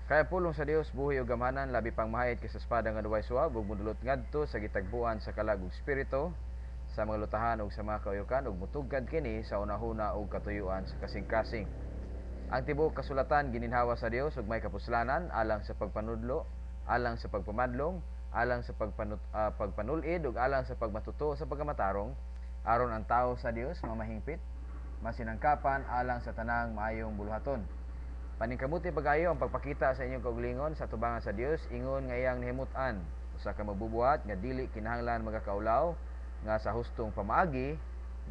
Kaya pulong sa Dios buhi ug gamhanan labi pang mahayad kaysa espada nga duway suwab ug mudulot ngadto sa gitagbuan sa kalag ug espiritu sa mga lutahan ug sa mga kauyukan ug mutugkad kini sa unahuna ug katuyuan sa kasing-kasing. Ang tibuok kasulatan gininhawa sa Dios ug may kapuslanan alang sa pagpanudlo, alang sa pagpamadlong, alang sa pagpanulid ug alang sa pagmatuto sa pagamatarong aron ang tawo sa Dios mamahingpit, masinangkapan alang sa tanang maayong buluhaton. Paningkamuti pagayo ang pagpakita sa inyong kaugalingon sa tubangan sa Dios ingon nga iyang nahimutan usa ka mabubuhat nga dili kinahanglan magakaulaw nga sa hustong pamaagi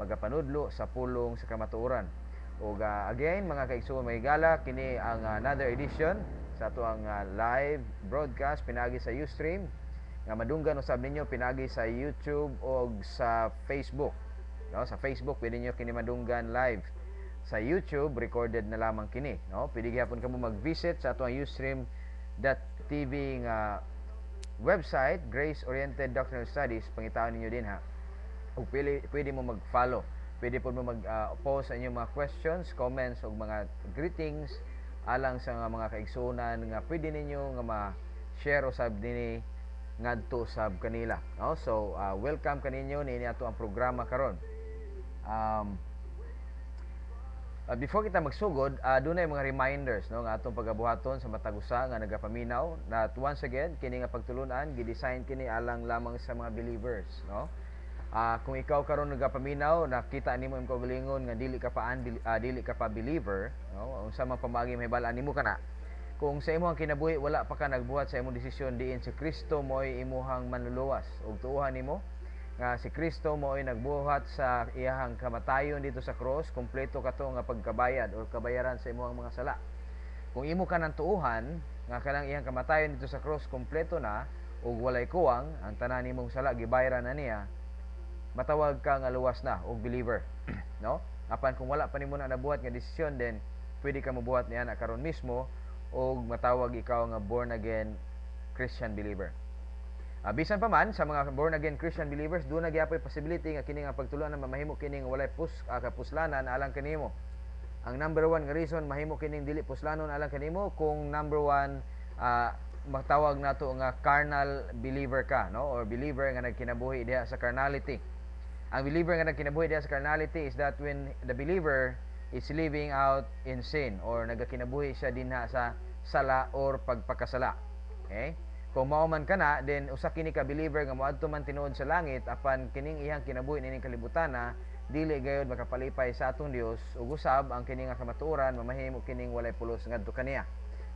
magapanudlo sa pulong sa kamatuoran. Ug again mga kaigsuon may gala kini ang another edition sa ato ang live broadcast pinagi sa Ustream nga madunggan usab ninyo pinagi sa YouTube o sa Facebook. No, sa Facebook pwede niyo kini madunggan live. Sa YouTube recorded na lamang kini, no? Pwede gyapon kamo mag-visit sa ato ang ustream.tv nga website, Grace Oriented Doctrinal Studies, pangitaon ninyo din ha. Ug pwede mo mag-follow. Pwede po mo mag-post sa inyong mga questions, comments ug mga greetings alang sa mga kaigsuonan nga pwede ninyo nga ma-share usab dinhi ngadto sab kanila, no? So welcome kaninyo niini ato ang programa karon. Before kita magsugod, dunay mga reminders, no, nga atong pagabuhaton sa matag usa nga nagapaminaw na once again kini nga pagtulunan gi-design kini alang lamang sa mga believers, no? Kung ikaw karon nagapaminaw, nakita nimo imong kaugalingon nga dili ka pa believer, no? Unsa man pamagi mahibal-an nimo kana? Kung sa imong kinabuhi wala pa ka nagbuhat sa imong desisyon diin si Kristo mo'y imuhang manluluwas ug tuuhan nimo nga si Kristo mo'y nagbuhat sa iyahang kamatayon dito sa cross, kompleto kato nga pagkabayad o kabayaran sa imong mga sala. Kung imo ka nang tuuhan nga kanang iyang kamatayon dito sa cross kompleto na ug walay kuwang, ang tanan nimong sala gibayaran na niya, matawag ka nga luwas na og believer. No? Apan kung wala pa nimo na nabuhat nga desisyon, then pwede ka mobuhat niya na karon mismo og matawag ikaw nga born again Christian believer. Bisan pa man sa mga born again Christian believers, doon na gyapon possibility nga kini nga pagtuluan na mahimo kini nga walay kapuslanan alang kanimo. Ang number one nga reason mahimo kining dili puslanon alang kanimo kung number one matawag nato nga carnal believer ka, no, or believer nga nagkinabuhi diha sa carnality. Ang believer nga nagkinabuhi diha sa carnality is that when the believer is living out in sin or nagakinabuhi siya dinha sa sala or pagpakasala. Okay? Kung mao man kana, then usa kini ka believer nga moadto man tinuod sa langit apan kining iyang kinabuhi nining kalibutan na dili gayud makapalipay sa atong Dios ug usab ang kini nga kamatuoran mamahimo kining walay pulos ngadto kaniya.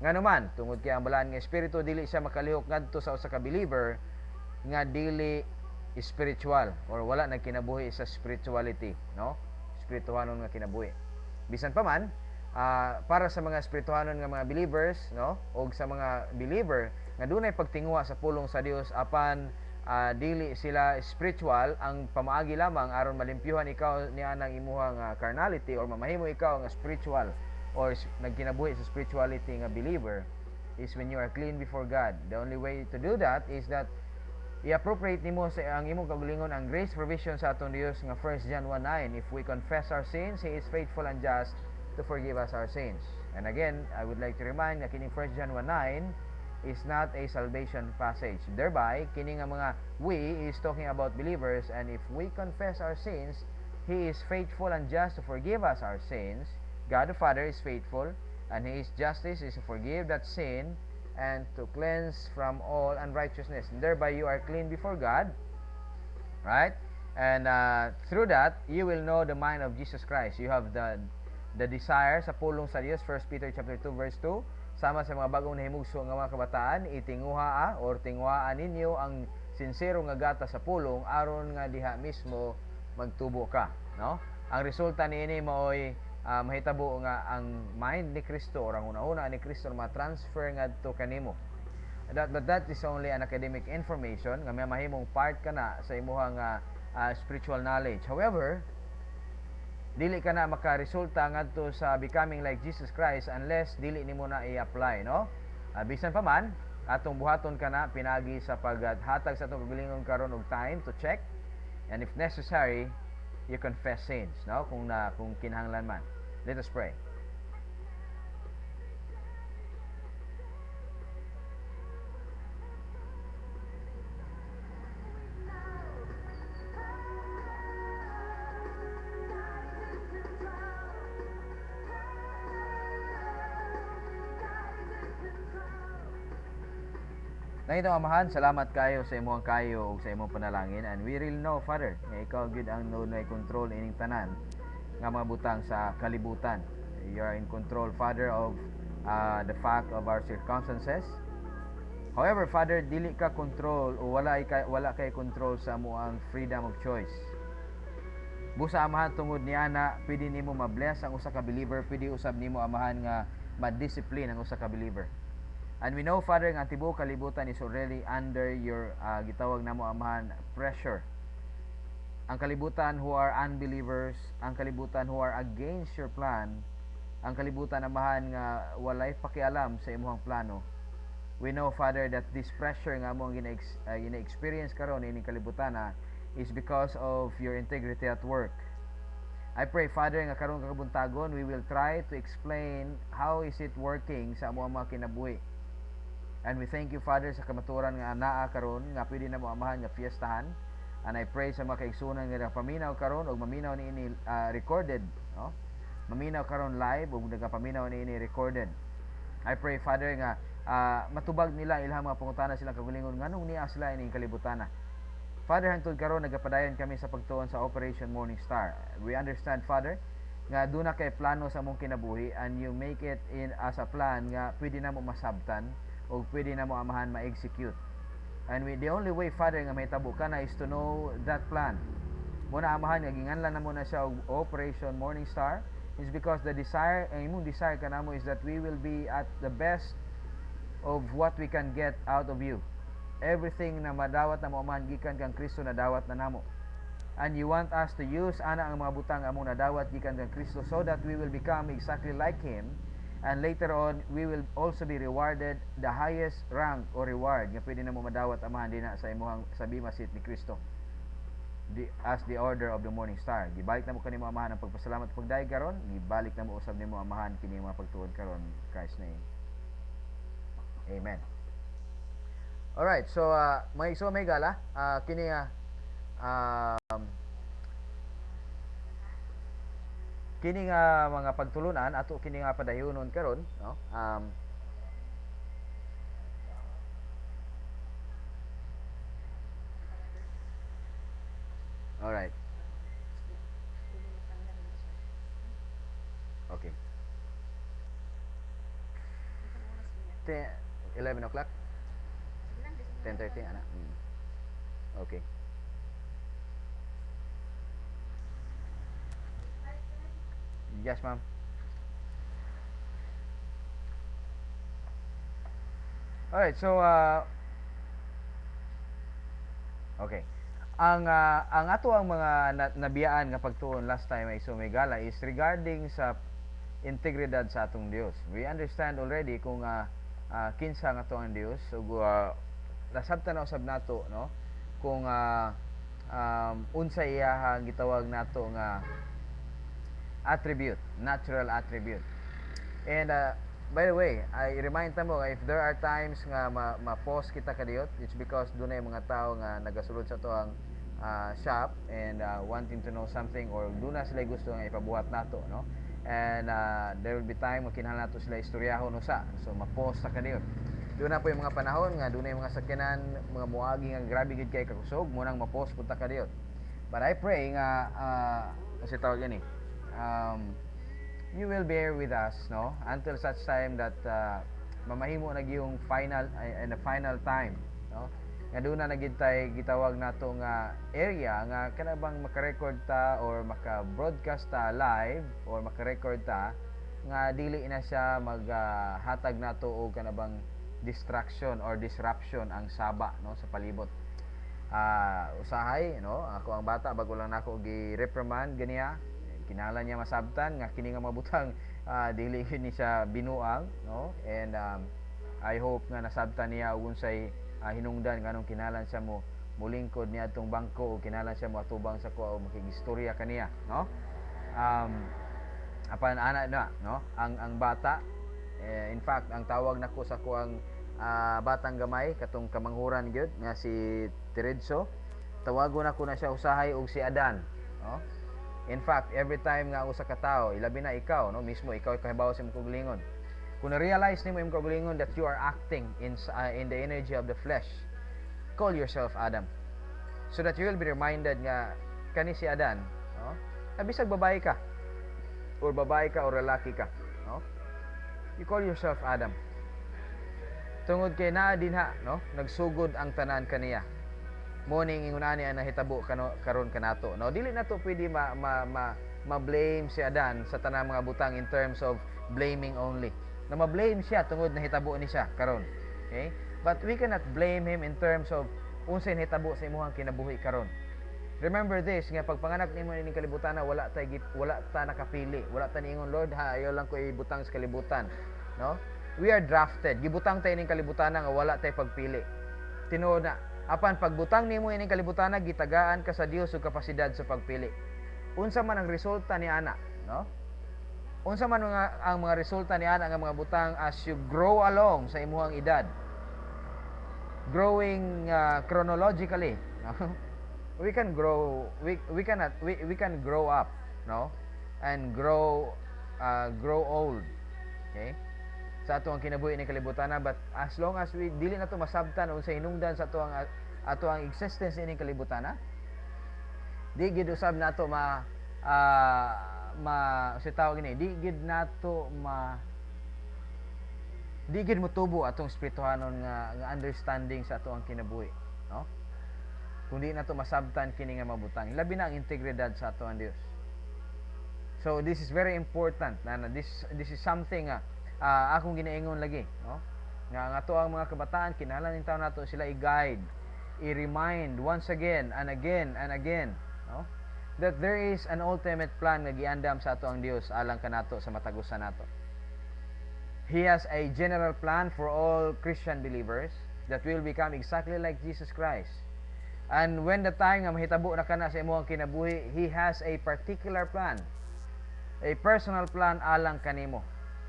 Nganuman tungod kay ang balaan nga espiritu dili siya makalihok ngadto sa usa ka believer nga dili spiritual or wala nagkinabuhi sa spirituality, no? Espirituhanon nga kinabuhi. Bisan pa man para sa mga espirituhanon nga mga believers, no, og sa mga believer nga dunay pagtingwa sa pulong sa Dios apan dili sila spiritual, ang pamaagi lamang aron malimpyuhan ikaw niya nang imuhang carnality or mamahimo ikaw nga spiritual or nagkinabuhi sa spirituality nga believer is when you are clean before God. The only way to do that is that i-appropriate nimo sa ang imong kaugalingon ang grace provision sa atong Dios nga 1 John 1:9, if we confess our sins, He is faithful and just to forgive us our sins. And again, I would like to remind na kining 1 John 1:9 is not a salvation passage. Thereby, kini nga mga we is talking about believers, and if we confess our sins, He is faithful and just to forgive us our sins. God the Father is faithful, and His justice is to forgive that sin and to cleanse from all unrighteousness. And thereby, you are clean before God, right? And through that, you will know the mind of Jesus Christ. You have the desire sa pulong sa Dios, 1 Peter chapter 2 verse 2. Sama sa mga bagong nahimugso nga mga kabataan, itinguha or tingwaan ninyo ang sincero nga gata sa pulong aron nga diha mismo magtubo ka, no? Ang resulta niini maoy mahitabo nga ang mind ni Kristo or ang una-una ni Kristo ma-transfer ngadto kanimo. But that is only an academic information nga may mahimong part kana sa imuhang spiritual knowledge. However, dili ka na makaresulta ngadto sa becoming like Jesus Christ unless dili nimo na i-apply, no? Bisan pa man atong buhaton ka na pinagi sa paghatag sa atong kagalingon karon og time to check, and if necessary you confess sins, no, kung kinahanglan man. Let us pray. Ngayong amahan, salamat kayo sa imong kayo ug sa imong panalangin, and we really know, Father, nga ikaw gyud ang nay control ining tanan nga mga butang sa kalibutan. You are in control, Father, of the fact of our circumstances. However, Father, dili ka control o wala kay control sa amuang freedom of choice. Busa amahan tungod ni ana, pwede nimo ma-bless ang usa ka believer, pwede usab nimo amahan nga ma-discipline ang usa ka believer. And we know, Father, nga tibuok kalibutan is already under your gitawag namo amahan pressure. Ang kalibutan who are unbelievers, ang kalibutan who are against your plan, ang kalibutan amahan nga walay pakialam sa imong plano. We know, Father, that this pressure nga mo gina-experience karon ining kalibutan is because of your integrity at work. I pray, Father, nga karon kakabuntagon we will try to explain how is it working sa among mga kinabuhi. And we thank you, Father, sa kamaturan nga naa karon nga pwede na mo amahan nga fiestahan. And I pray sa mga kaigsunan nga paminaw karon ug maminaw niini recorded, no? Maminaw karon live ug nagapaminaw niini recorded. I pray, Father, nga matubag nila ilhang mga pangutana silang kagalingon nganong niya sila ining kalibutan. Father, hangtod karon nagapadayon kami sa pagtuon sa Operation Morning Star. We understand, Father, nga doon na kay plano sa mong kinabuhi, and you make it in as a plan nga pwede na mo masabtan o pwede na mo amahan ma-execute. And the only way, Father, nga mahitabo ka na is to know that plan. Muna amahan nga ginganlan na mo na siya og Operation Morning Star is because the desire, ang imong desire kanamo is that we will be at the best of what we can get out of you. Everything na madawat na mo amahan gikan kang Kristo na dawat na namo. And you want us to use ana ang mga butang among nadawat gikan kang Kristo so that we will become exactly like Him, and later on we will also be rewarded the highest rank or reward nga pwede na mo madawat amahan dinha sa imong sa bema seat ni Kristo. As the order of the morning star, gibalik na mo kanimo amahan ang pagpasalamat pagdayeg karon, gibalik na mo usab nimo amahan kini mga pagtuon karon, Christ name. Amen. Alright, so may gala kini kini nga mga pagtulunan ato kini nga padayonon karon, no? Alright. Okay. 11 o'clock? 10:30 ana. Okay. Yes, ma'am. Alright, so okay. Ang ato ang mga nabiyaan nga pagtuon last time ay sumigala is regarding sa integridad sa atong Dios. We understand already kung kinsa nga to ang Dios, ug nasabtan na usab nato, no, kung unsa iya gitawag nato nga attribute, natural attribute. And by the way, I remind mo, if there are times nga ma-pause kita kadiyot, it's because dunay mga tao nga nagasulod sa to ang shop and wanting to know something, or duna sila gusto nga ipabuhat nato, no? And there will be time makinahanglan nato sila istoryahon usa, so ma-pause ta kadiyot. Doon na po yung mga panahon nga doon na yung mga sakyanan, mga muagi nga grabe gid kay kakusog, munang ma-pause punta ka diot. But I pray nga kasi tawag yan you will bear with us, no, until such time that mamahimo na yung final and the final time, no, nga doon na nagid tay gitawag nato nga area nga kanabang maka-record ta or maka-broadcast ta live or maka-record ta nga dili na siya maghatag nato og kanabang distraction or disruption ang saba, no, sa palibot. Usahay, no, ako ang bata bago lang nako gi-reprimand ganiya, kinahanglan niya masabtan nga kini nga mabutang dili ni siya binuang, no, and I hope nga nasabtan niya ug unsay hinungdan nganong kinahanglan siya mo mulingkod niya atong bangko o kinahanglan siya mo atubang sa kuha o makigistorya kaniya, no. Apan ana na, no, ang bata, in fact ang tawag nako sa kuang batang gamay katong kamanghuran gyud nga si Tiredso, tawagon ako na siya usahay og si Adan, no. In fact, every time nga usa ka tawo, ilabi na ikaw, no, mismo ikaw kahibaw sa imong kuglingon, Kung na-realize nimo imong kaugalingon that you are acting in the energy of the flesh, call yourself Adam. So that you will be reminded nga kani si Adan, no? Bisag babae ka or lalaki ka, no? You call yourself Adam. Tungod kay naa dinha, no? Nagsugod ang tanan kaniya. Morning ingon ani ang nahitabo karon kanato. No, dili nato pwede ma-blame si Adan sa tanang mga butang in terms of blaming only. Na ma-blame siya tungod nahitabo ni siya karon. Okay? But we cannot blame him in terms of unsay nahitabo sa imong kinabuhi karon. Remember this, nga pagpanganak nimo ining kalibutan wala ta nakapili. Wala ta niingon, Lord, ayaw lang ko ibutang sa kalibutan, no? We are drafted. Gibutang ta ining kalibutan nga wala tay pagpili. Tinuod na, apan pagbutang nimo ining kalibutan gitagaan ka sa Dios ug kapasidad sa pagpili. Unsa man ang resulta ni ana, no? Unsa man ang mga resulta ni ana nga mga butang as you grow along sa imong edad. Growing chronologically, no? We can grow we can grow up, no, and grow old, okay, sa ato ang kinabuhi ni kalibutan. But as long as we dili na to masabtan unsa hinungdan sa ato ang existence ini kalibutan, di gid usab nato si tawag ni di gid motubo atong spirituhanon nga understanding sa ato ang kinabuhi, no? Kundi na to masabtan kini nga mabutang, labi na ang integridad sa ato ang Dios. So this is very important na this is something akong ginaingon lagi, no, nga ato ang mga kabataan kinahanglan ning taon nato sila i-guide, i-remind once again and again and again, no, that there is an ultimate plan nga giandam sa ato ang Dios alang kanato sa matagusan nato. He has a general plan for all Christian believers that will become exactly like Jesus Christ. And when the time nga mahitabo na kana sa imong kinabuhi, He has a particular plan, a personal plan alang kanimo,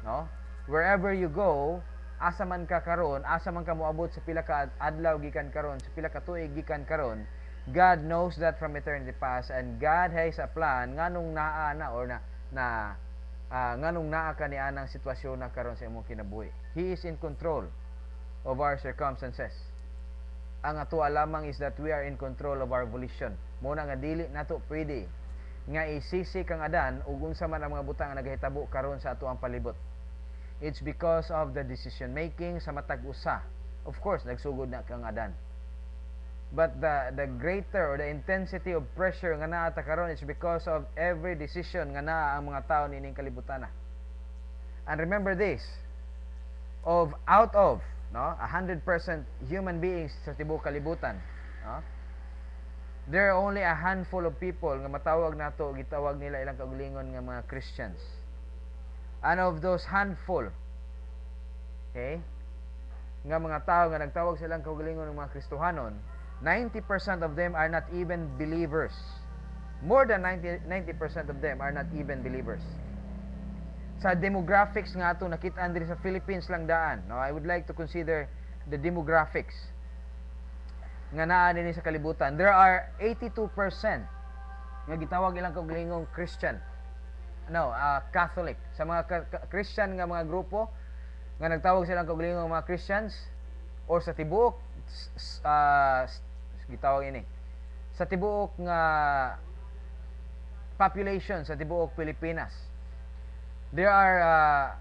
no? Wherever you go, asa man ka karon, asa man ka moabot sa pila ka adlaw gikan karon, sa pila ka tuig gikan karon, God knows that from eternity past, and God has a plan nganong naa na or nganong naa ka ni anang sitwasyon na karon sa imong kinabuhi. He is in control of our circumstances. Ang ato lamang is that we are in control of our volition. Muna nga dili nato pwede nga isisi kang Adan ug unsa man ang mga butang nga nagahitabo karon sa ato ang palibot. It's because of the decision making sa matag usa. Of course, nagsugod na kang Adan. But the greater or the intensity of pressure nga naa ta karon is because of every decision nga naa ang mga tawo nining kalibutan. And remember this, out of, no, 100% human beings sa tibuok kalibutan, no, there are only a handful of people nga matawag nato, gitawag nila ilang kaugalingon nga mga Christians. And of those handful, okay, nga mga tao nga nagtawag silang kaugalingon ng mga Kristohanon, 90% of them are not even believers. More than 90% of them are not even believers. Sa demographics nga ato nakita diri sa Philippines lang daan, no, I would like to consider the demographics nga naa dinhi sa kalibutan. There are 82% nga gitawag ilang kaugalingong Christian, no, Catholic. Sa mga Christian nga mga grupo nga nagtawag silang kaugalingong mga Christians, or sa tibuok gitawag ini sa tibuok nga population sa tibuok Pilipinas, there are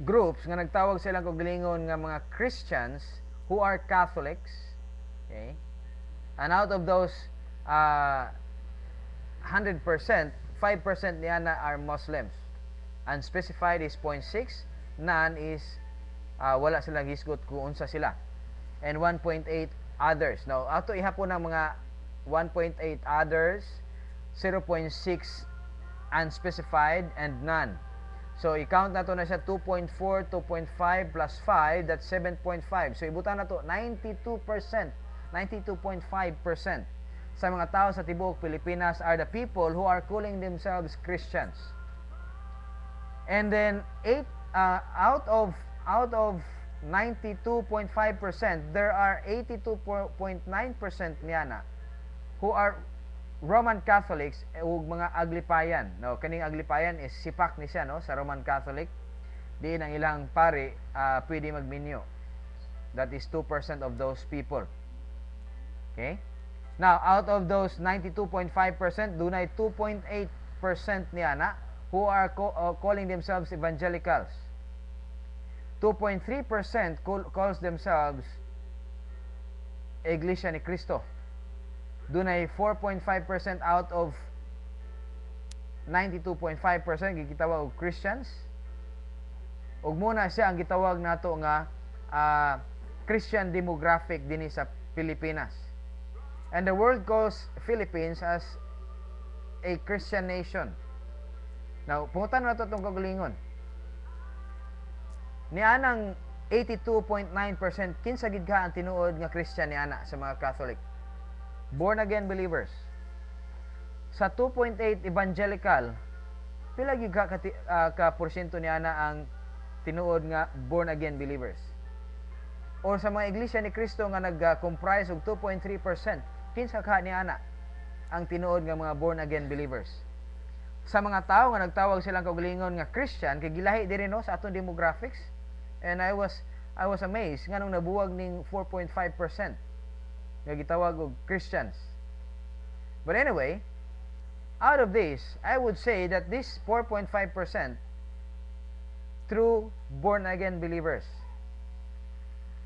groups nga nagtawag silang kaugalingon nga mga Christians who are Catholics, okay? And out of those 100%, 5% niya na are Muslims. Unspecified is 0.6, none is wala silang hisgot kung unsa sila. And 1.8 others. Now, ato ihapon ang mga 1.8 others, 0.6 unspecified, and none. So, i-count na to na siya 2.4, 2.5 plus 5, that's 7.5. So, ibutan na to 92%, 92.5% sa mga tao sa tibuok Pilipinas are the people who are calling themselves Christians. And then, out of 92.5%, there are 82.9% niya na who are Roman Catholics ug mga Aglipayan. No, kaning Aglipayan is sipak ni siya, no, sa Roman Catholic. diin ang ilang pari pwede magminyo. That is 2% of those people. Okay? Now, out of those 92.5%, dunay 2.8% niya na who are calling themselves evangelicals. 2.3% calls themselves Iglesia ni Cristo. Dunay 4.5% out of 92.5% gitawag og Christians. Ug muna siya ang gitawag nato nga Christian demographic dinhi sa Pilipinas. And the world calls Philippines as a Christian nation. Now, pungutan nato itong kagalingon. Nianang 82.9% kinsa gid ka ang tinuod nga Christian niana sa mga Catholic. Born again believers. Sa 2.8 evangelical, pila gid ka porsyento niana ang tinuod nga born again believers. O sa mga iglesia ni Cristo nga nag-comprise og 2.3%, kinsa ka niana ang tinuod nga mga born again believers. Sa mga tao nga nagtawag silang kaugalingon nga Christian, kay gilahi diri no sa atong demographics. And I was amazed nganong nabuwag ning 4.5% nga gitawag og Christians. But anyway, out of this, I would say that this 4.5% true born again believers.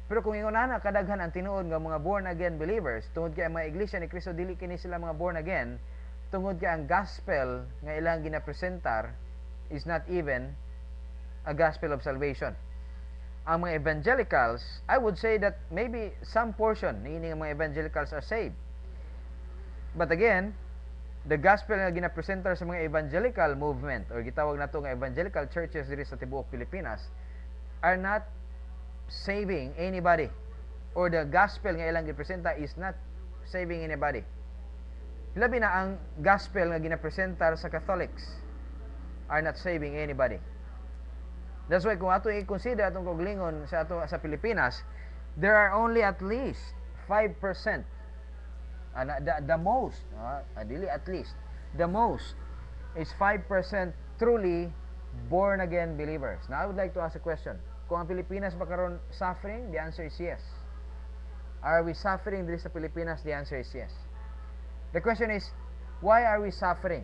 Pero kung ingon na kadaghan ang tinuod nga mga born again believers, tungod kay ang mga iglesia ni Cristo dili kini sila mga born again, tungod kay ang gospel nga ilang ginapresentar is not even a gospel of salvation. Ang mga evangelicals, I would say that maybe some portion niini nga mga evangelicals are saved. But again, the gospel nga ginapresentar sa mga evangelical movement or gitawag nato nga evangelical churches diri sa tibuok Pilipinas are not saving anybody, or the gospel nga ilang gipresenta is not saving anybody. Labi na ang gospel nga ginapresentar sa Catholics are not saving anybody. That's why kung ato i-consider atong kaugalingon sa Pilipinas, there are only at least 5%. The most, dili at least, the most is 5% truly born again believers. Now I would like to ask a question. Kung ang Pilipinas ba karon suffering? The answer is yes. Are we suffering diri sa Pilipinas? The answer is yes. The question is, why are we suffering?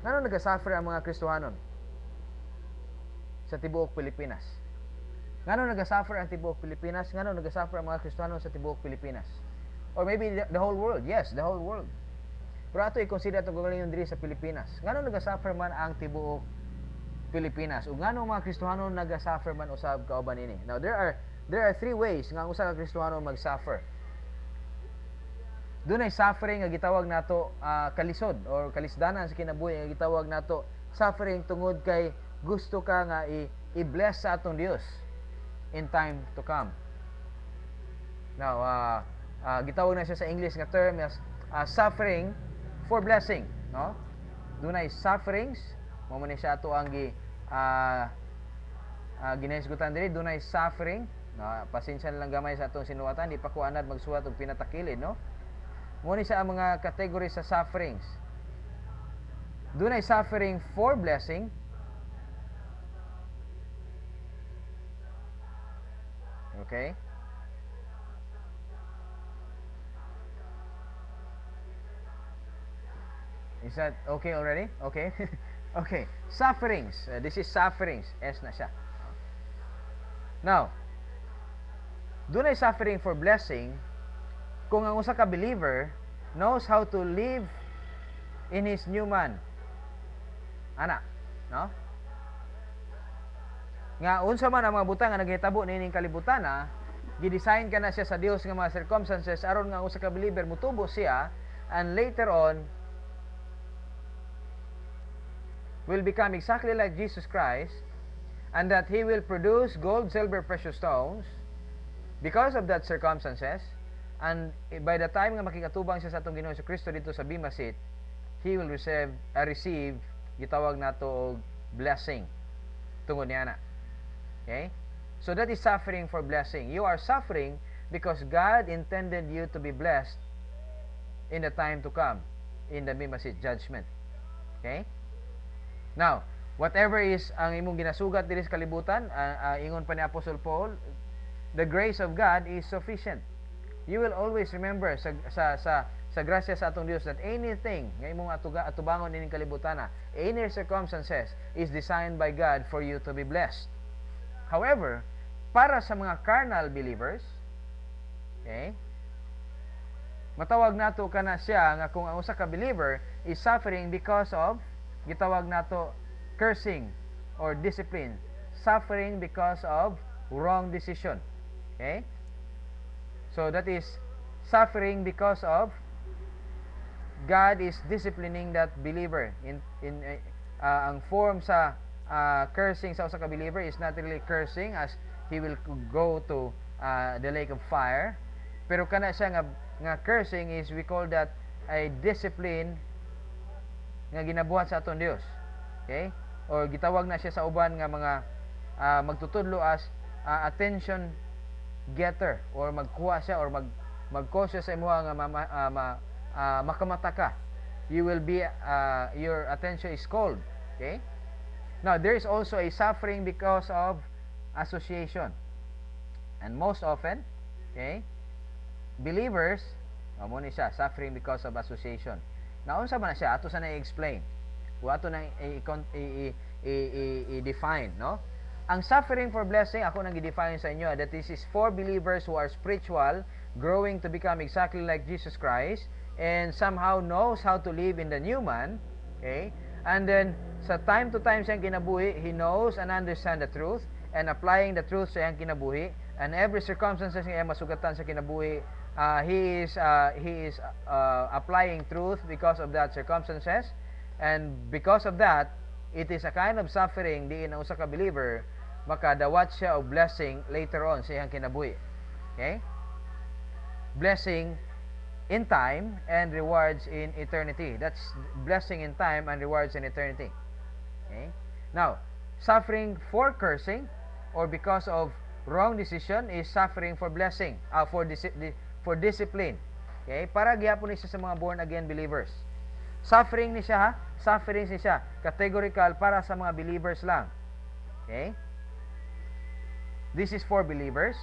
Ngano nagasuffer ang mga Kristohanon sa tibuok Pilipinas? Ngano nagasuffer ang tibuok Pilipinas? Ngano nagasuffer ang mga Kristohanon sa tibuok Pilipinas? Or maybe the whole world. Yes, the whole world. Pero ato i-consider itong kagalingon diri sa Pilipinas. Ngano nagasuffer man ang tibuok Pilipinas? O ngano mga Kristohanon nagasuffer man usab kauban ini? Now, there are three ways nga ang usa ka Kristohanon mag-suffer. Dunay suffering nga gitawag nato kalisod or kalisdanan sa kinabuhi nga gitawag nato suffering tungod kay gusto ka nga i-bless sa atong Dios in time to come. Now, gitawag na siya sa English nga term as suffering for blessing, no? Dunay sufferings, mo man siya ato ang ginahisgutan diri, dunay suffering, no? Pasensya na lang gamay sa atong sinuwatan, di pa ko anad magsuwat og pinatakilid, no? Mo ni sa mga category sa sufferings. Dunay suffering for blessing. Okay? Is that okay already? Okay. Okay. Sufferings. This is sufferings. S na siya. Now, dunay suffering for blessing kung ang usa ka believer knows how to live in his new man. Ana, no? Nga unsa man ang mga butang nga naghitabo nining kalibutan gidesign ka na siya sa Dios nga mga circumstances aron nga usa ka believer mutubo siya and later on will become exactly like Jesus Christ, and that He will produce gold, silver, precious stones because of that circumstances, and by the time nga makikatubang siya sa atong Ginoo sa Kristo dito sa Bema Seat, he will receive gitawag nato og blessing tungod niana. Okay? So that is suffering for blessing. You are suffering because God intended you to be blessed in the time to come, in the Bema Seat judgment. Okay? Now, Whatever is ang imong ginasugat diri sa kalibutan, ingon pa ni Apostle Paul, the grace of God is sufficient. You will always remember sa grasya sa atong Dios that anything nga imong atubangon ining kalibutan, any circumstances is designed by God for you to be blessed. However, para sa mga carnal believers, okay, matawag nato kana siya nga kung ang usa ka believer is suffering because of, gitawag nato cursing or discipline, suffering because of wrong decision. Okay? So that is suffering because of God is disciplining that believer. Ang form sa cursing sa usa ka believer is not really cursing as he will go to the lake of fire. Pero kana siya nga cursing is, we call that a discipline nga ginabuhat sa aton Dios. Okay? Or gitawag na siya sa uban nga mga magtutudlo as attention getter, or magkuha siya or magkosya sa imuha nga makamata ka. You will be your attention is called. Okay? Now there is also a suffering because of association. And most often, okay, believers, amo ni siya suffering because of association. Now unsa man na siya? Ato sa na-explain. Ato na i-define, no? Ang suffering for blessing, ako nang i-define sa inyo, that this is for believers who are spiritual, growing to become exactly like Jesus Christ, and somehow knows how to live in the new man, okay? And then, sa time to time siyang kinabuhi, he knows and understand the truth, and applying the truth sa iyang kinabuhi, and every circumstances nga masugatan sa kinabuhi, he is applying truth because of that circumstances. And because of that, it is a kind of suffering diin ang usa ka believer makadawat siya og blessing later on sa iyang kinabuhi. Okay? Blessing in time and rewards in eternity. That's blessing in time and rewards in eternity. Okay? Now, suffering for cursing or because of wrong decision is suffering for blessing, for discipline. Okay? Para gyapon ni siya sa mga born again believers. Suffering ni siya, suffering ni siya, categorical para sa mga believers lang. Okay? This is for believers.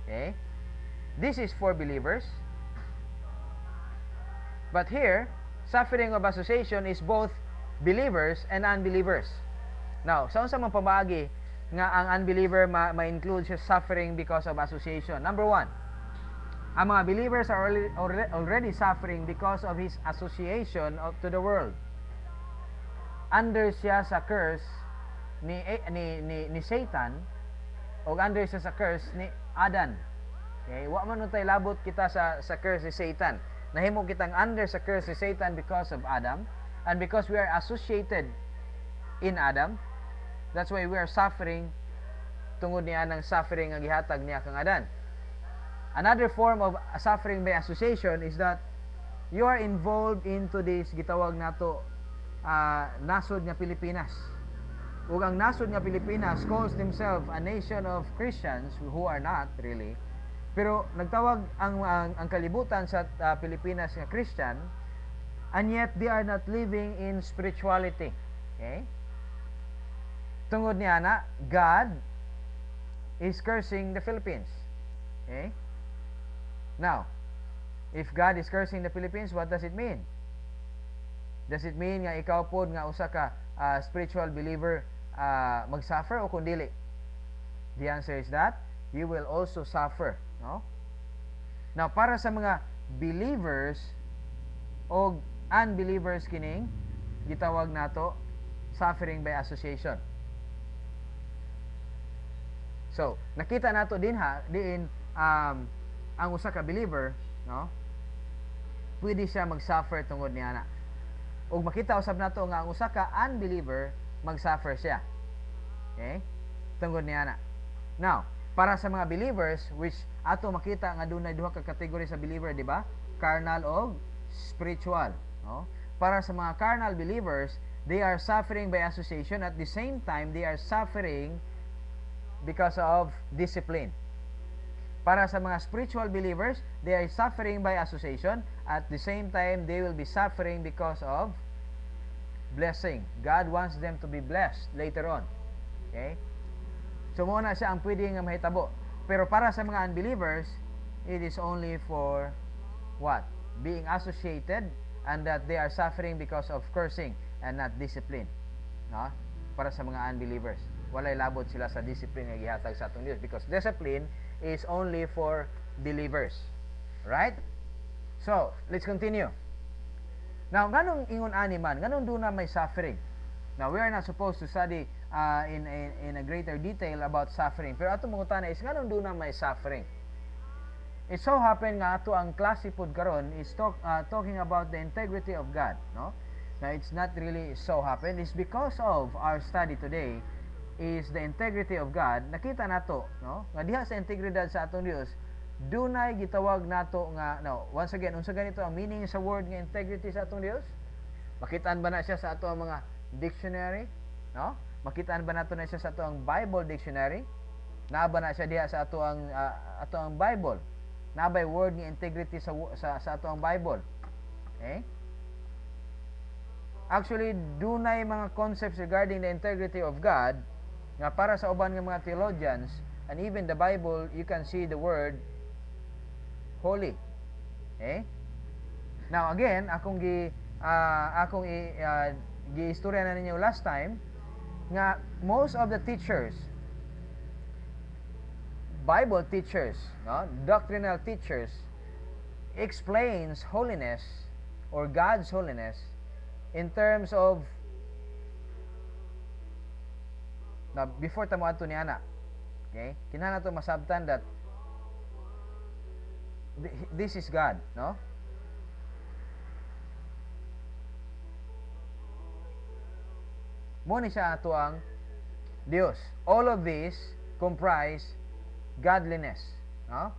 Okay? This is for believers. But here, suffering of association is both believers and unbelievers. Now, saan sa mga pamagi nga ang unbeliever ma-include siya suffering because of association? Number one, ang mga believers are already suffering because of his association to the world. Under siya sa curse ni Satan, o under siya sa curse ni Adan. Okay? Wa man tay labot kita sa curse ni Satan. Nahimo kitang under sa curse ni Satan because of Adam, and because we are associated in Adam, that's why we are suffering tungod niya ng suffering nga gihatag niya kang Adan. Another form of suffering by association is that you are involved into this gitawag nato nasod nga Pilipinas. Ug ang nasod nga Pilipinas calls themselves a nation of Christians who are not really. Pero nagtawag ang kalibutan sa Pilipinas nga Christian, and yet they are not living in spirituality. Okay? Tungod niya na God is cursing the Philippines. Okay? Now, if God is cursing the Philippines, what does it mean? Does it mean nga ikaw pod nga usa ka spiritual believer magsuffer o kundili? The answer is that you will also suffer, no? Now, para sa mga believers o unbelievers kining gitawag nato suffering by association. So, nakita nato diin ang usa ka believer, no? Pwede siya mag-suffer tungod niya na. Ug makita usab nato nga ang usa ka unbeliever mag-suffer siya. Okay? Tungod niya na. Now, para sa mga believers, which ato makita nga dunay duha ka kategory sa believer, di ba? Carnal o spiritual, no? Para sa mga carnal believers, they are suffering by association. At the same time, they are suffering because of discipline. Para sa mga spiritual believers, they are suffering by association. At the same time, they will be suffering because of blessing. God wants them to be blessed later on. Okay? So muna siya ang pwede nga mahitabo. Pero para sa mga unbelievers, it is only for what? Being associated and that they are suffering because of cursing and not discipline. No? Para sa mga unbelievers. Walay labot sila sa discipline nga gihatag sa atong Dios because discipline is only for believers. Right? So, let's continue. Now, nganong ingon ani man? Nganong doon na may suffering? Now, we are not supposed to study in a greater detail about suffering. Pero ato mangutana is nganong doon na may suffering? It so happen nga ato ang klase pod karon is talking about the integrity of God, no? Now, it's not really so happen. It's because of our study today is the integrity of God. Nakita nato, no? Nga diha sa integridad sa atong Dios, dunay gitawag nato nga, no, once again, unsa ganito ang meaning sa word nga integrity sa atong Dios? Makitaan ba na siya sa ato ang mga dictionary, no? Makitaan ba nato na siya sa ato ang Bible dictionary? Naa ba na siya diha sa ato ang Bible? Naa bay word nga integrity sa ato ang Bible? Okay? Actually, dunay mga concepts regarding the integrity of God nga para sa uban nga mga theologians, and even the Bible, you can see the word holy. Okay? Now again, akong gi-istorya na ninyo last time nga most of the teachers, Bible teachers, no, doctrinal teachers, explains holiness or God's holiness in terms of, now before tamo adto ni ana, okay, kinahanglan nato masabtan that this is God, no? Mo ni siya ato ang Dios. All of these comprise godliness, no?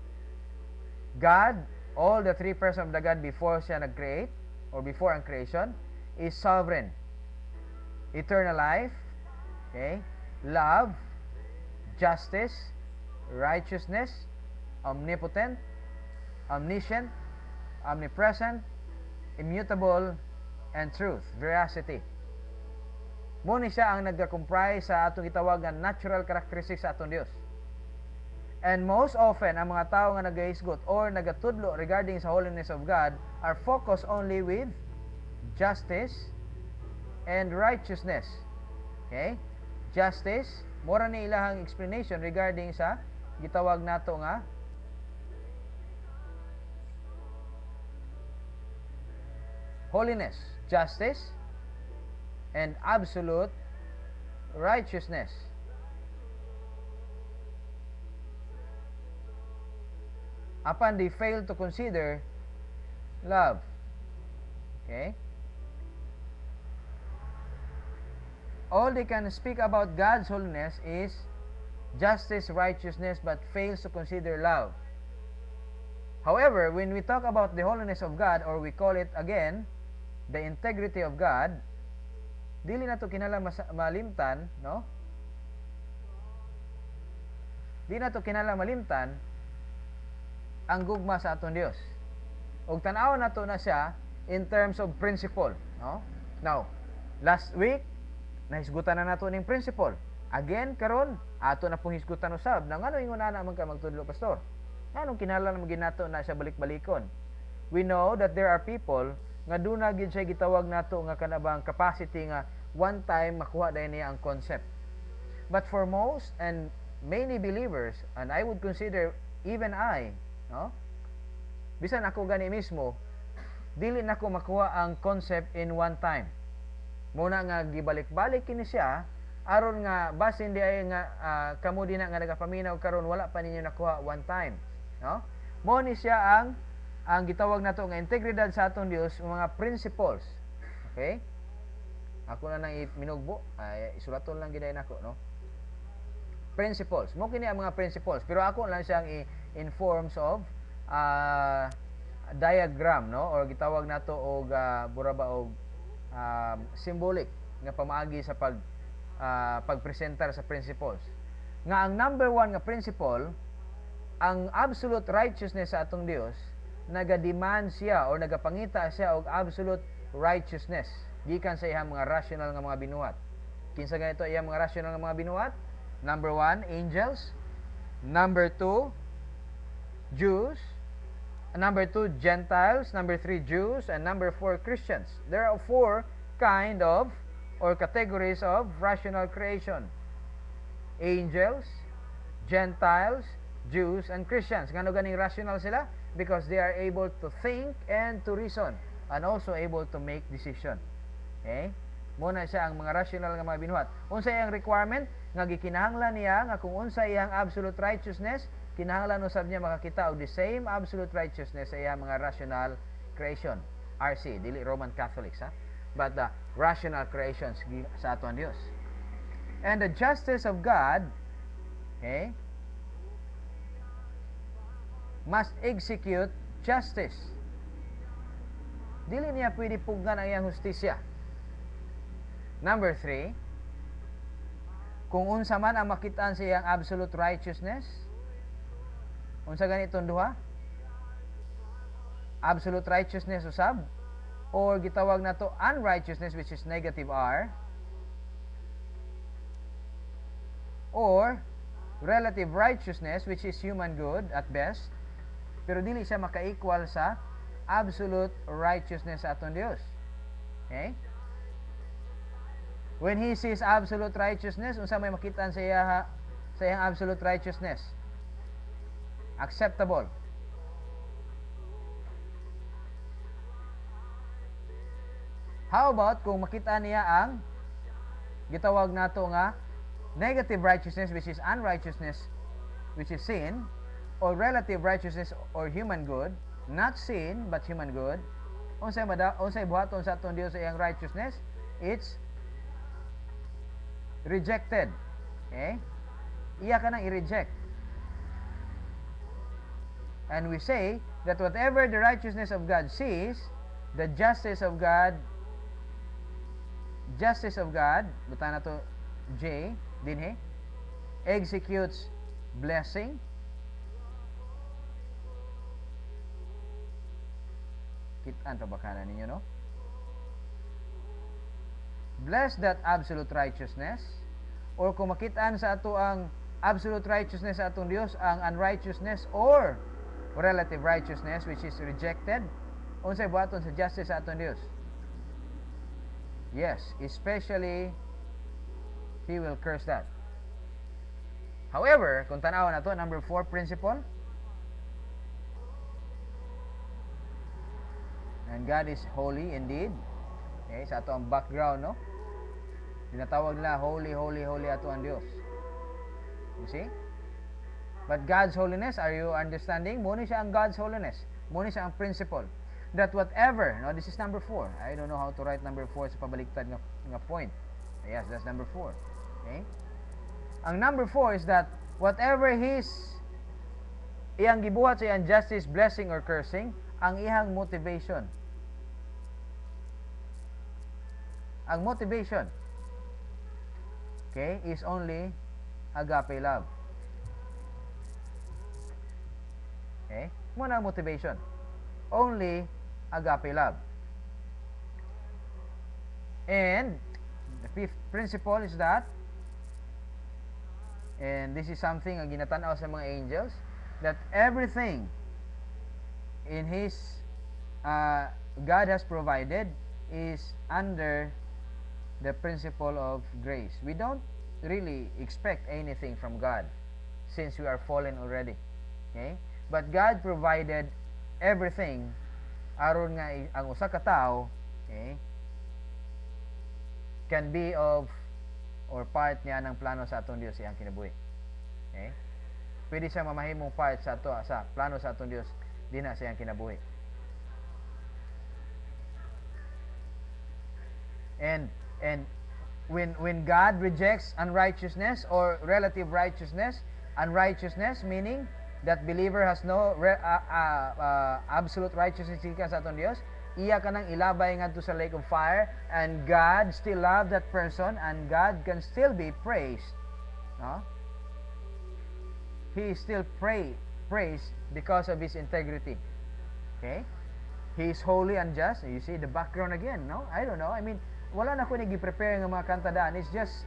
God, all the three persons of the God before siya nag-create or before ang creation is sovereign. Eternal life, okay? Love, justice, righteousness, omnipotent, omniscient, omnipresent, immutable, and truth, veracity. Muna siya ang nagka-comprise sa atong itawag nga natural characteristics sa atong Dios. And most often, ang mga tao nga nagaisgot or nagatudlo regarding sa holiness of God are focused only with justice and righteousness. Okay? Justice, mura ni ilahang explanation regarding sa gitawag nato nga holiness, justice, and absolute righteousness. Upon they fail to consider love. Okay? All they can speak about God's holiness is justice, righteousness, but fails to consider love. However, when we talk about the holiness of God, or we call it again, the integrity of God, dili na to kinahanglan malimtan, no? Di na to kinahanglan malimtan ang gugma sa atong Dios. Og tan-aw nato na siya in terms of principle, no? Now, last week nahisgutan na nato ning principle. Again karon ato na pong hisgutan usab. Nang ano ingon ana man ka magtudlo pastor? Anong kinahanglan mo ginato na siya balik-balikon? We know that there are people nga duna gid siya gitawag nato nga kanabang capacity nga one time makuha dahil niya ang concept. But for most and many believers, and I would consider even I, no? Bisan ako gani mismo, dili nako makuha ang concept in one time. Muna nga gibalik-balik kini siya aron nga basin di ay nga kamo din nga nagapaminaw karon wala pa ninyo nakuha one time, no? Mo ni siya ang gitawag nato nga integridad sa atong Dios, mga principles. Okay? Ako na nang minugbo, isulaton lang giday nako, no? Principles. Mo kini ang mga principles, pero ako lang siyang in forms of diagram, no? Or gitawag nato og buraba og symbolic nga pamaagi sa pagpresentar sa principles. Nga ang number one nga principle, ang absolute righteousness sa atong Dios, naga-demand siya or nagapangita siya og absolute righteousness. gikan sa iyang mga rational nga mga binuhat. Kinsa ganito iyang mga rational nga mga binuhat? Number 1, angels. Number 2, Jews. Number 2, Gentiles. Number 3, Jews. And number 4, Christians. There are 4 kind of or categories of rational creation. Angels, Gentiles, Jews, and Christians. Ngano ganing rational sila? Because they are able to think and to reason and also able to make decision. Okay? Muna siya ang mga rational nga mga binuhat. Unsa iyang requirement nga gikinahanglan niya nga kung unsa iyang absolute righteousness, kinahanglan usab niya makakita og the same absolute righteousness sa iyang mga rational creation. RC, dili Roman Catholics, ha? But the rational creations sa aton Dios. And the justice of God, okay, must execute justice. Dili niya pwede pugnan ang iyang hustisya. Number 3, kung unsa man ang makitaan sa iyang absolute righteousness, unsa ganitong duha? Absolute righteousness usab, or gitawag na to unrighteousness, which is negative R, or relative righteousness, which is human good at best, pero dili siya maka-equal sa absolute righteousness sa aton Dios. Okay? When he sees absolute righteousness, unsa may makitaan sa iyang absolute righteousness? Acceptable. How about kung makita niya ang gitawag nato nga negative righteousness, which is unrighteousness, which is sin, or relative righteousness or human good, not sin but human good. Unsay buhaton sa aton Dios sa iyang righteousness? It's rejected. Okay? Iya ka nang i-reject. And we say that whatever the righteousness of God sees, the justice of God, buta na to J, dinhi, executes blessing, kitaan pa bakanan ninyo, no? Bless that absolute righteousness, or kung makitaan sa ato ang absolute righteousness sa atong Dios, ang unrighteousness or relative righteousness which is rejected, unsay buhaton sa justice sa atong Dios? Yes, especially he will curse that. However, kung tanaw na to, number 4 principle, and God is holy indeed. Okay, sa ato ang background, no? Tinatawag nila holy, holy, holy ato ang Dios. You see? But God's holiness, are you understanding? Muna siya ang God's holiness. Muna siya ang principle. That whatever, no, this is number 4. I don't know how to write number 4 sa pabaliktad nga point. Yes, that's number 4. Okay? Ang number 4 is that whatever iyang gibuhat sa iyang justice, blessing, or cursing, ang iyang motivation. Ang motivation, okay, is only agape love. Okay? Muna ang motivation. Only agape love. And the 5th principle is that, and this is something ang ginatanaw sa mga angels, that everything in His God has provided is under the principle of grace. We don't really expect anything from God since we are fallen already. Okay? But God provided everything aron nga ang usa ka tawo, okay, can be of or part niya ng plano sa atong Dios iyang kinabuhi. Okay? Pwede siya mamahimong part sa plano sa atong Dios dinha sa iyang kinabuhi. And when God rejects unrighteousness or relative righteousness, unrighteousness meaning that believer has no absolute righteousness sa atong Dios, iya ka nang ilabay ngadto sa lake of fire, and God still love that person, and God can still be praised. No? He is still praised because of his integrity. Okay? He is holy and just. You see the background again, no? I don't know. I mean, wala na ko ni gi-prepare nga mga kanta daan. It's just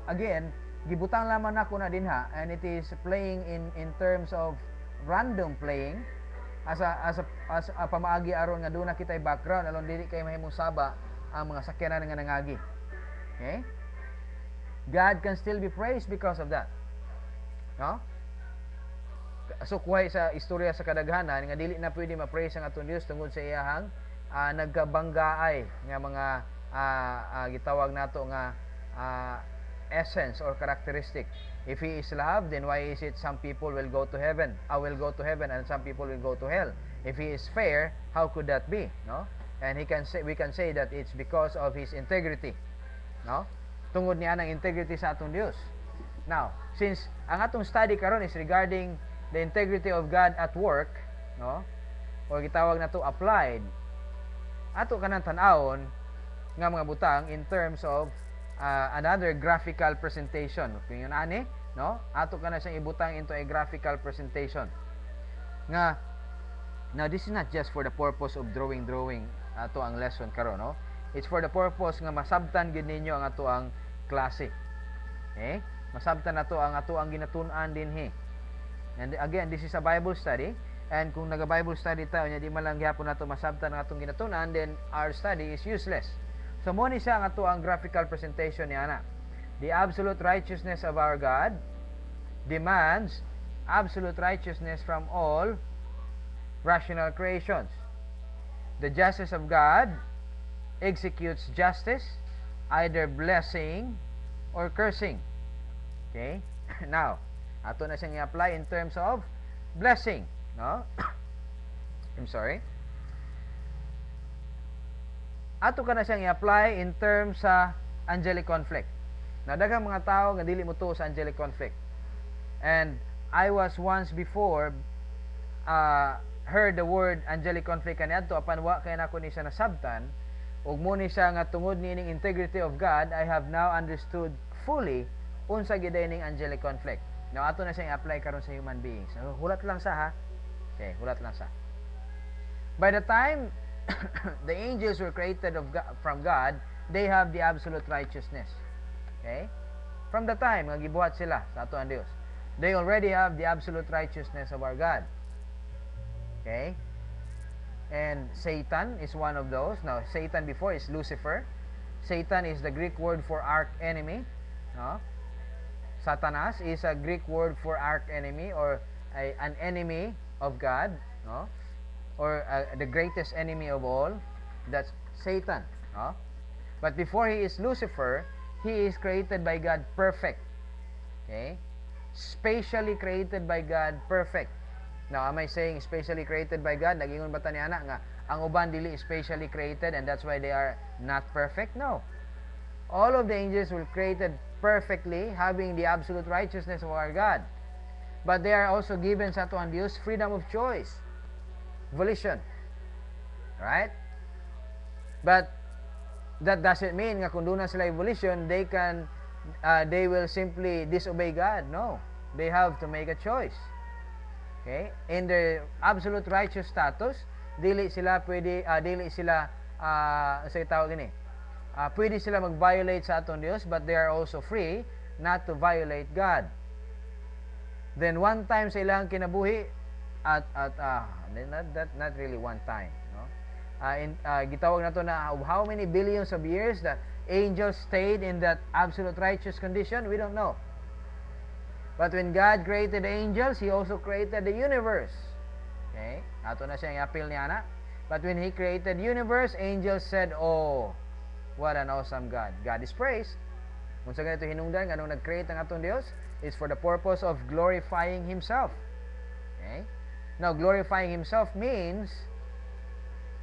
again, gibutang lamang nako na dinha, and it is playing in terms of random playing as a pamaagi aron nga doon na kitay background alon dili kay mahimong saba ang mga sakyanan nga nangagi. Okay? God can still be praised because of that. No? So kuhay sa istorya sa kadaghanan nga dili na pwede ma-praise ang atong Dios tungod sa iyahang nagkabanggaay nga mga gitawag nato nga essence or characteristic. If he is love, then why is it some people will go to heaven? Will go to heaven and some people will go to hell? If he is fair, how could that be? No? And we can say that it's because of his integrity. No? Tungod niya ng integrity sa atong Dios. Now, since ang atong study karon is regarding the integrity of God at work, no? O gitawag na to applied, ato kanang tan-awon nga mga butang in terms of another graphical presentation. Kung yun ani, no? Ato kana siyang ibutang into a graphical presentation. Nga now this is not just for the purpose of drawing ato ang lesson karon, no? It's for the purpose nga masabtan gid ninyo ang ato ang klase. Okay? Masabtan nato ang ato ang ginatun-an dinhi. And again, this is a Bible study, and kung naga-Bible study tayo nya di man lang gyapon nato masabtan ang atong ginatun-an, then our study is useless. So mo ni siya ang ato ang graphical presentation ni ana. The absolute righteousness of our God demands absolute righteousness from all rational creations. The justice of God executes justice, either blessing or cursing. Okay? Now, ato na siyang i-apply in terms of blessing, no? I'm sorry. Ato ka na siyang i-apply in terms sa angelic conflict. Now, daghang mga tao nga dili mo to sa angelic conflict. And I was once before heard the word angelic conflict kaniadto apan wa kay nako ni siya nasabtan, ug mo ni siya nga tungod nining integrity of God, I have now understood fully unsa gid ning angelic conflict. Now, ato na siyang i-apply karon sa human beings. So, hulat lang sa ha. Okay, hulat lang sa. By the time the angels were created from God, they have the absolute righteousness. Okay? From the time nga gibuhat sila sa ato ang Dios, they already have the absolute righteousness of our God. Okay? And Satan is one of those. Now, Satan before is Lucifer. Satan is the Greek word for arch enemy. No? Satanas is a Greek word for arch enemy, or an enemy of God, no? Or the greatest enemy of all. That's Satan, no? But before he is Lucifer, he is created by God perfect. Okay? Specially created by God perfect. Now, am I saying specially created by God? Nagingon ba ta ni ana nga ang uban dili specially created and that's why they are not perfect? No. All of the angels were created perfectly, having the absolute righteousness of our God. But they are also given sa ato ang Dios freedom of choice, volition. Right? But that doesn't mean nga kung doon na sila volition, they will simply disobey God. No. They have to make a choice. Okay? In their absolute righteous status, dili sila sa tawag ni pwede sila mag-violate sa atong Diyos, but they are also free not to violate God. Then one time sa ilang kinabuhi not really one time, no? Gitawag na to na how many billions of years that angels stayed in that absolute righteous condition, we don't know. But when God created the angels, He also created the universe. Okay? Ato na siyang i-appeal ni ana. But when He created the universe, angels said, "Oh, what an awesome God." God is praised. Kung sa ganito hinungdan, ganong nag-create ang atong Diyos, is for the purpose of glorifying Himself. Okay? Now, glorifying Himself means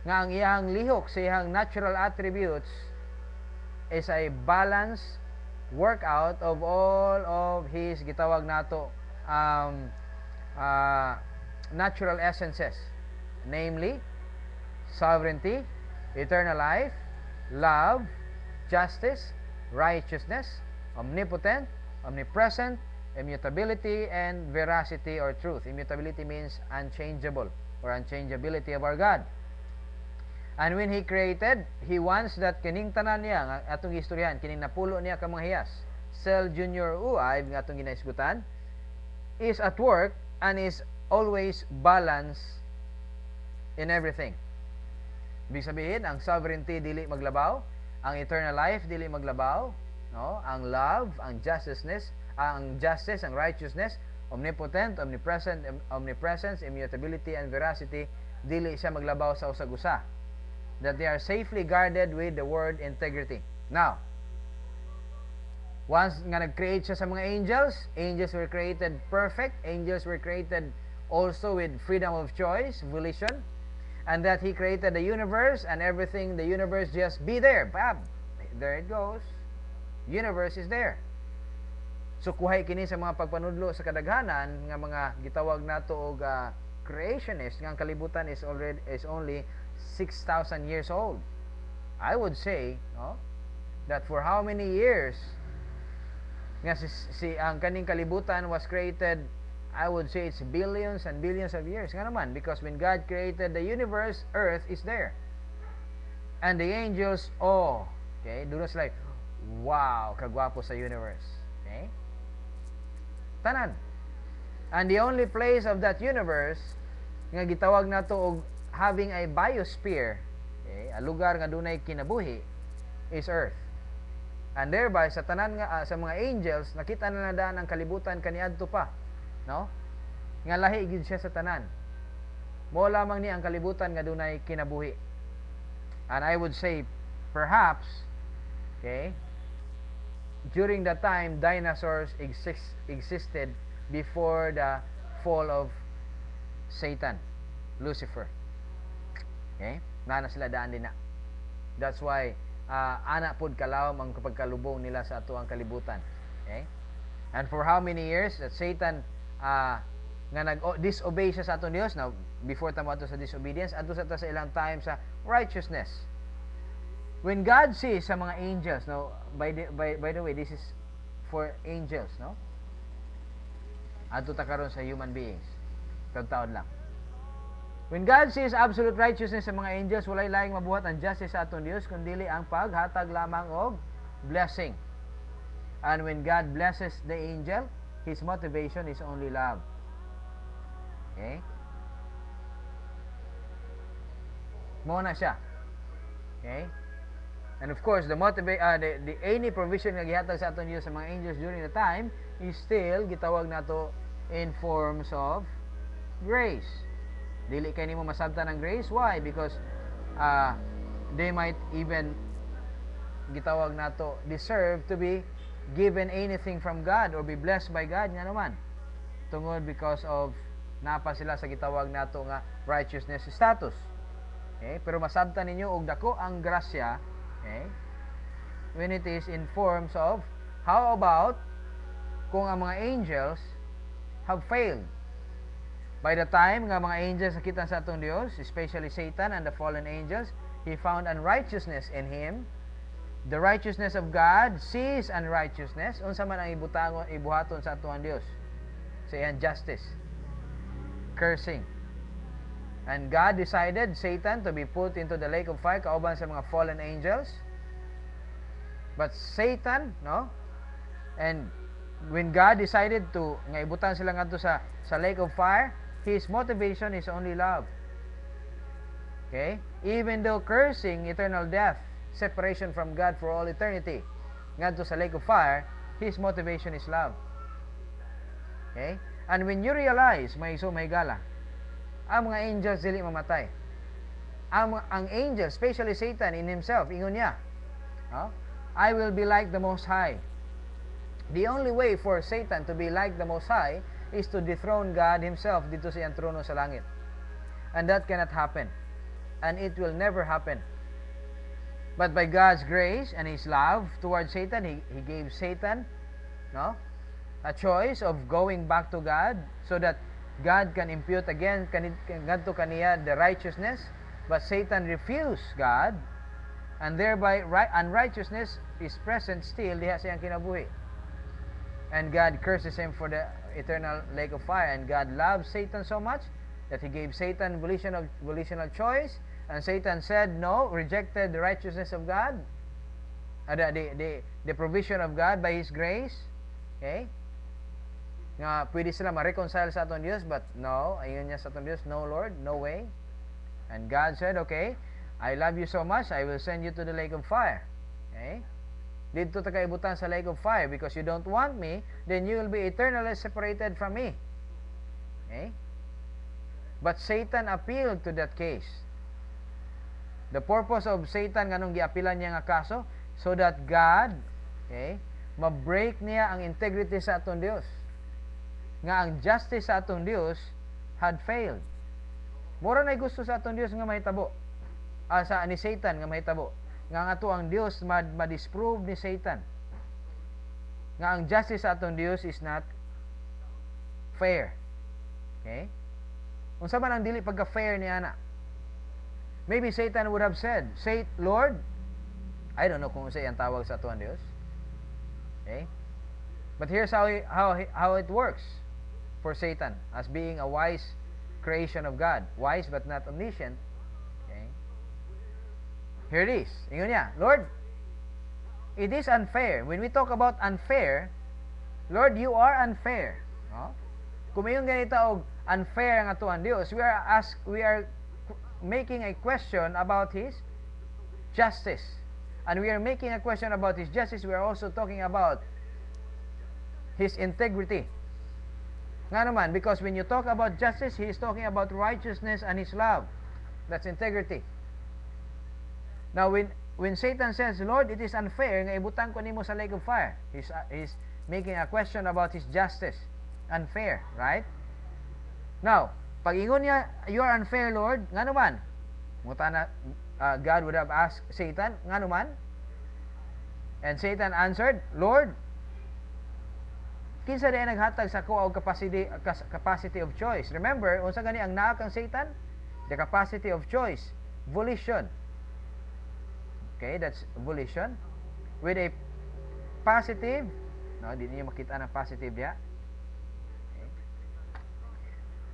nga ang iyang lihok sa iyang natural attributes is a balanced workout of all of His gitawag nato natural essences, namely sovereignty, eternal life, love, justice, righteousness, omnipotent, omnipresent, immutability, and veracity or truth. Immutability means unchangeable or unchangeability of our God. And when He created, He wants that kining tanan niya, nga atong istoryahan, kining napulo niya ka mga hiyas, Cell Junior Uay, nga atong ginaisgutan, is at work and is always balanced in everything. Ibig sabihin, ang sovereignty dili maglabaw, ang eternal life dili maglabaw, no? Ang love, ang justice, ang righteousness, omnipotent, omnipresence, immutability, and veracity, dili siya maglabaw sa usag-usa. That they are safely guarded with the word integrity. Now, once nga nag-create siya sa mga angels, angels were created perfect, angels were created also with freedom of choice, volition, and that He created the universe and everything, the universe just be there. Bam! There it goes. Universe is there. So kuhay kini sa mga pagpanudlo sa kadaghanan nga mga gitawag nato og creationist nga ang kalibutan is only 6,000 years old. I would say, no, that for how many years nga ang kaning kalibutan was created, I would say it's billions and billions of years. Nga naman, because when God created the universe, earth is there. And the angels, okay, do not like, wow, kagwapo sa universe. Okay? Tanan. And the only place of that universe nga gitawag nato og having a biosphere, okay, a lugar nga dunay kinabuhi, is earth. And thereby sa tanan nga sa mga angels nakita na nadaan ang kalibutan kaniadto pa, no? Nga lahi gid siya sa tanan. Mo lamang ni ang kalibutan nga dunay kinabuhi. And I would say perhaps, okay, during that time dinosaurs existed before the fall of Satan, Lucifer. Okay? Nana sila daan din na. That's why ana pod kalawom ang pagkalubong nila sa ato ang kalibutan. Okay? And for how many years that Satan nga nag-disobey siya sa atong Dios. Now, before tamo ato sa disobedience, adto sa ilang time sa righteousness. When God sees sa mga angels, no, by the way, this is for angels, no? Adto ta karon sa human beings. Taon lang. When God sees absolute righteousness sa mga angels, walay laing mabuhat ang justice sa atong Dios kundi ang paghatag lamang og blessing. And when God blesses the angel, His motivation is only love. Okay? Mo na siya. Okay? And of course, the any provision nga gihatag sa atong Dios sa mga angels during the time is still gitawag nato in forms of grace. Dili kay nimo masabtan ng grace. Why? Because they might even gitawag nato deserve to be given anything from God or be blessed by God nga naman. Tungod because of napa sila sa gitawag nato nga righteousness status. Okay? Pero masabtan ninyo og dako ang grasya, okay? When it is in forms of, how about kung ang mga angels have failed? By the time nga mga angels nakita sa atong Dios, especially Satan and the fallen angels, he found unrighteousness in him. The righteousness of God sees unrighteousness. Unsa man ang ibuhaton sa atong Dios? Sa iyang justice. Cursing. And God decided Satan to be put into the lake of fire kauban sa mga fallen angels. But Satan, no? And when God decided to nga ibutan sila ngadto sa lake of fire, his motivation is only love. Okay? Even though cursing eternal death, separation from God for all eternity, ngadto sa lake of fire, his motivation is love. Okay? And when you realize, may gala, ang mga angels dili mamatay. Ang angel, especially Satan in himself, ingon niya, I will be like the Most High. The only way for Satan to be like the Most High is to dethrone God Himself dito sa iyang trono sa langit. And that cannot happen. And it will never happen. But by God's grace and His love towards Satan, He gave Satan, no, a choice of going back to God so that God can impute again ngadto kaniya the righteousness. But Satan refused God, and thereby unrighteousness is present still diha sa iyang kinabuhi. And God curses him for the eternal lake of fire. And God loves Satan so much that He gave Satan volitional choice, And Satan said no, rejected the righteousness of God, the provision of God by His grace. Okay? Nga pwede sila ma-reconcile sa atong Diyos, but no, ayun niya sa atong Diyos, no Lord, no way. And God said, okay, I love you so much, I will send you to the lake of fire. Okay? Dito ta kaibutan sa lake of fire because you don't want me, then you will be eternally separated from me. Okay? But Satan appealed to that case. The purpose of Satan nganong giapilan niya nga kaso so that God, okay, ma-break niya ang integrity sa atong Dios. Nga ang justice sa atong Dios had failed. Mura na gusto sa atong Dios nga mahitabo. Sa ni Satan nga mahitabo. Nga nga to ang Dios ma-disprove ni Satan. Nga ang justice sa atong Dios is not fair. Okay? Unsa man ang dili pagka-fair ni ana? Maybe Satan would have said, "Say, Lord," I don't know kung sa iyang tawag sa atuang Dios. Okay? But here's how it works for Satan as being a wise creation of God. Wise but not omniscient. Okay? Here it is. Ingon niya, Lord, it is unfair. When we talk about unfair, Lord, you are unfair. No? Kung mayon ganito og unfair ang atuang Dios, we are making a question about His justice. And we are making a question about His justice. We are also talking about His integrity. Nga naman, because when you talk about justice, He is talking about righteousness and His love. That's integrity. Now, when Satan says, Lord, it is unfair, nga ibutang ko nimo sa lake of fire, he's making a question about His justice. Unfair, right? Now, pag ingon niya, you are unfair, Lord, nga naman, God would have asked Satan, nga naman, and Satan answered, Lord, kinsa di naghatag sa ko og capacity of choice. Remember, unsa gani ang naa kang Satan? The capacity of choice, volition. Okay, that's volition with a positive, no, di niyo makita ng positive diya. Okay.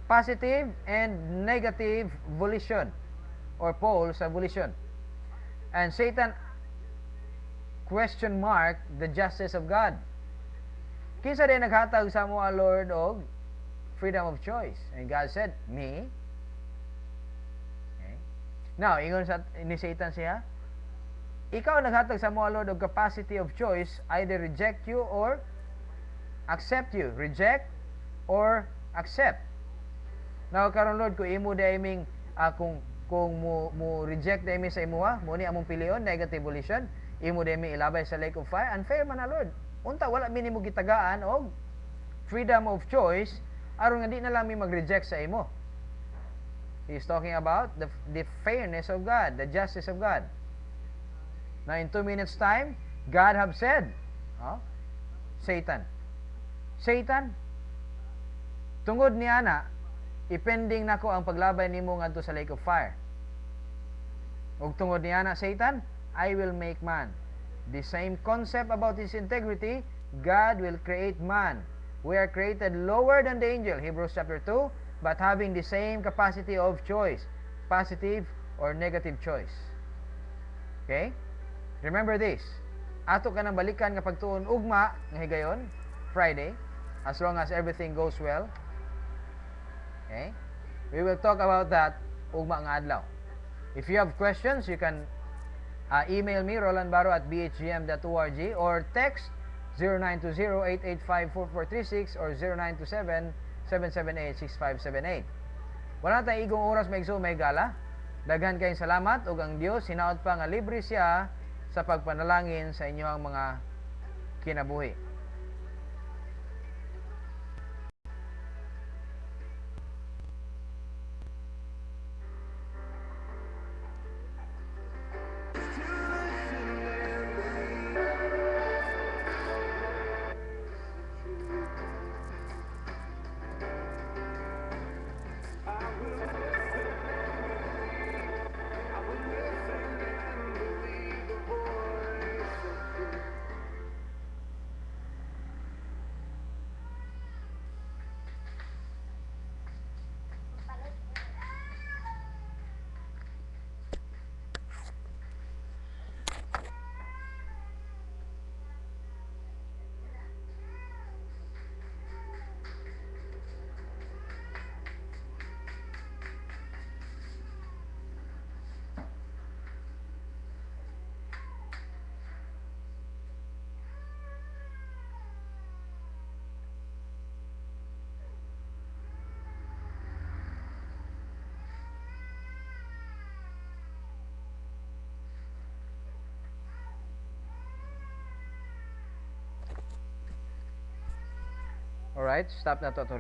Positive and negative volition or pole sa volition. And Satan question mark the justice of God. Kinsa din naghatag sa mo, Lord, og freedom of choice? And God said, me. Okay. Now, ingon ni Satan siya, ikaw naghatag sa mo, Lord, og capacity of choice, either reject you or accept you. Reject or accept. Now, karon Lord, kung imo daiming kung mo reject daimi sa imuha, mo ni among pilion, negative volition, imo daimi ilabay sa lake of fire, unfair man na, Lord. Unta wala minimo gitagaan og freedom of choice aron nga di na lang mi mag-reject sa imo. He's talking about the fairness of God, the justice of God. Now in 2 minutes time, God have said, Satan, tungod niya na ipending nako ang paglabay nimo ngadto sa lake of fire. Ug tungod niya na, Satan, I will make man. The same concept about His integrity, God will create man. We are created lower than the angel, Hebrews chapter 2, but having the same capacity of choice, positive or negative choice. Okay? Remember this. Ato ka nang balikan nga pagtuon ugma nga higayon, Friday, as long as everything goes well. Okay? We will talk about that ugma nga adlaw. If you have questions, you can email me, rolandbaro@bhgm.org, or text 0920-885-4436 or 0927-778-6578. Wala tayong igong oras may gala. Daghan kayong salamat ug ang Dios hinaot pa nga libre siya sa pagpanalangin sa inyong mga kinabuhi. Alright, stop na to.